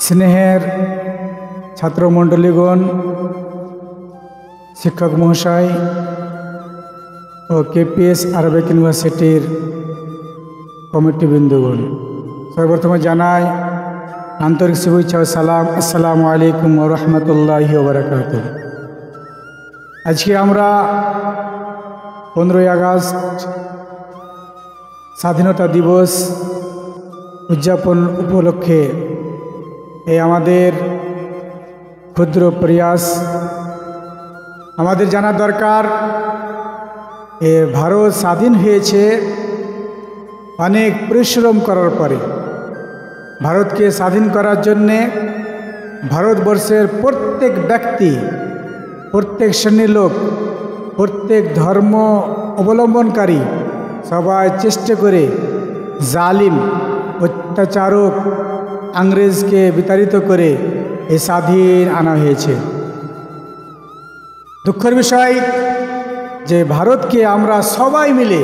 স্নেহের ছাত্রমণ্ডলীগণ, শিক্ষক মহাশয় ও কেপিএস আরবিক ইউনিভার্সিটির কমিটিবৃন্দগণ, সর্বপ্রথমে জানাই আন্তরিক শুভেচ্ছা ও সালাম। আসসালামু আলাইকুম ওয়া রাহমাতুল্লাহি ওয়া বারাকাতুহু। আজকে আমরা 15ই আগস্ট স্বাধীনতা দিবস উদযাপন উপলক্ষে এই আমাদের ক্ষুদ্র প্রয়াস, আমাদের জানা দরকার ভারত স্বাধীন হয়েছে অনেক পরিশ্রম করার পরে। ভারতকে স্বাধীন করার জন্যে ভারতবর্ষের প্রত্যেক ব্যক্তি, প্রত্যেক শ্রেণীর লোক, প্রত্যেক ধর্ম অবলম্বনকারী সবাই চেষ্টা করে জালিম অত্যাচারক ইংরেজকে বিতাড়িত করে এ স্বাধীন আনা হয়েছে। দুঃখের বিষয় যে ভারতকে আমরা সবাই মিলে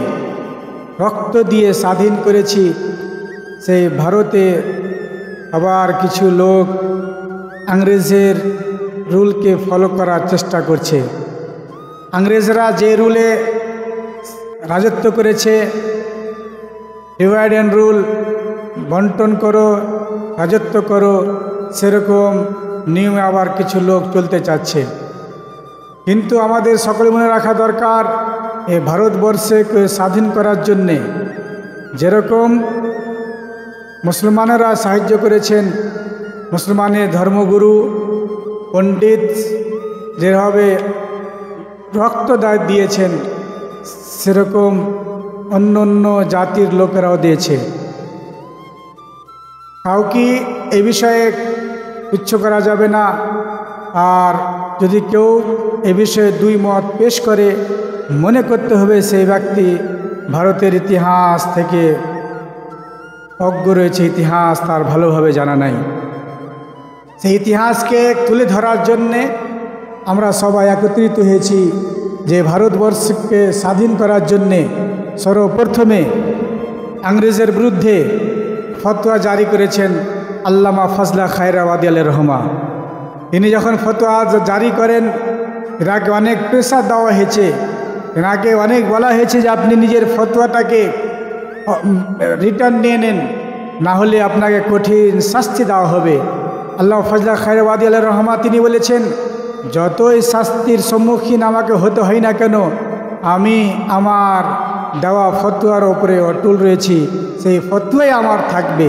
রক্ত দিয়ে স্বাধীন করেছি। সেই ভারতে আবার কিছু লোক ইংরেজের রুলকে ফলো করার চেষ্টা করছে। ইংরেজরা যে রুলে রাজত্ব করেছে, ডিভাইড অ্যান্ড রুল, বন্টন করো রাজত্ব করো, সেরকম নিয়মে আবার কিছু লোক চলতে চাচ্ছে। কিন্তু আমাদের সকলে মনে রাখা দরকার, এই ভারতবর্ষকে স্বাধীন করার জন্যে যেরকম মুসলমানেরা সাহায্য করেছেন, মুসলমানের ধর্মগুরু পণ্ডিত যেভাবে রক্তদান দিয়েছেন, সেরকম অন্য অন্য জাতির লোকেরাও দিয়েছে। কাউকে এই বিষয়ে তুচ্ছ করা যাবে না। আর যদি কেউ এ বিষয়ে দুই মত পেশ করে, মনে করতে হবে সেই ব্যক্তি ভারতের ইতিহাস থেকে অজ্ঞ রয়েছে, ইতিহাস তার ভালোভাবে জানা নাই। সেই ইতিহাসকে তুলে ধরার জন্যে আমরা সবাই একত্রিত হয়েছি যে ভারতবর্ষকে স্বাধীন করার জন্যে সর্বপ্রথমে ইংরেজের বিরুদ্ধে ফতোয়া জারি করেছেন আল্লামা ফজলা খায়রাবাদী আলাইহির রহমা। তিনি যখন ফতোয়া জারি করেন, এনাকে অনেক প্রেসার দেওয়া হয়েছে, এনাকে অনেক বলা হয়েছে যে আপনি নিজের ফতোয়াটাকে রিটার্ন নিয়ে নেন, না হলে আপনাকে কঠিন শাস্তি দেওয়া হবে। আল্লামা ফজলা খায়রাবাদী আলাইহির রহমা তিনি বলেছেন, যতই শাস্তির সম্মুখীন আমাকে হতে হয় না কেন, আমি আমার দেওয়া ফতোয়ার ওপরে অটল রয়েছি, সেই ফতোয়াই আমার থাকবে।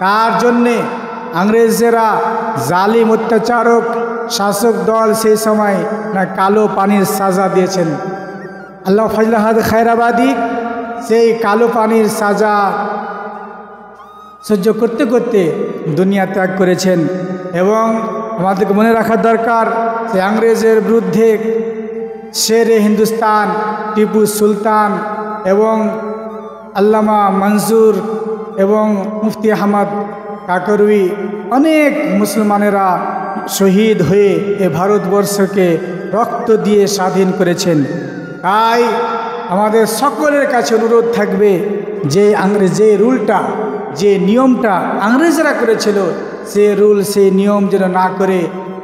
তার জন্যে ইংরেজেরা জালিম অত্যাচারক শাসক দল সেই সময় না কালো পানির সাজা দিয়েছেন। আল্লামা ফজলা খায়রাবাদী সেই কালো পানির সাজা সহ্য করতে করতে দুনিয়া ত্যাগ করেছেন। এবং আমাদেরকে মনে রাখা দরকার যে ইংরেজের বিরুদ্ধে শেরে হিন্দুস্তান টিপু সুলতান এবং আল্লামা মনসুর এবং মুফতি আহমদ কাকরুই অনেক মুসলমানেরা শহীদ হয়ে এ ভারতবর্ষকে রক্ত দিয়ে স্বাধীন করেছেন। তাই আমাদের সকলের কাছে অনুরোধ থাকবে যে যে রুলটা, যে নিয়মটা ইংরেজরা করেছিল, সে রুল সেই নিয়ম যেন না করে,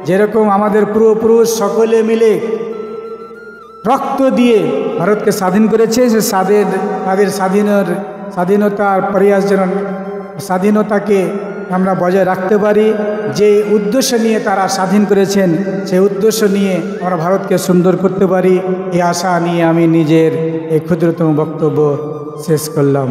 যেরকম আমাদের পূর্বপুরুষ সকলে মিলে রক্ত দিয়ে ভারতকে স্বাধীন করেছে, সে তাদের স্বাধীনতার প্রয়াস যেন স্বাধীনতাকে আমরা বজায় রাখতে পারি। যে উদ্দেশ্য নিয়ে তারা স্বাধীন করেছেন, সেই উদ্দেশ্য নিয়ে আমরা ভারতকে সুন্দর করতে পারি, এই আশা নিয়ে আমি নিজের এই ক্ষুদ্রতম বক্তব্য শেষ করলাম।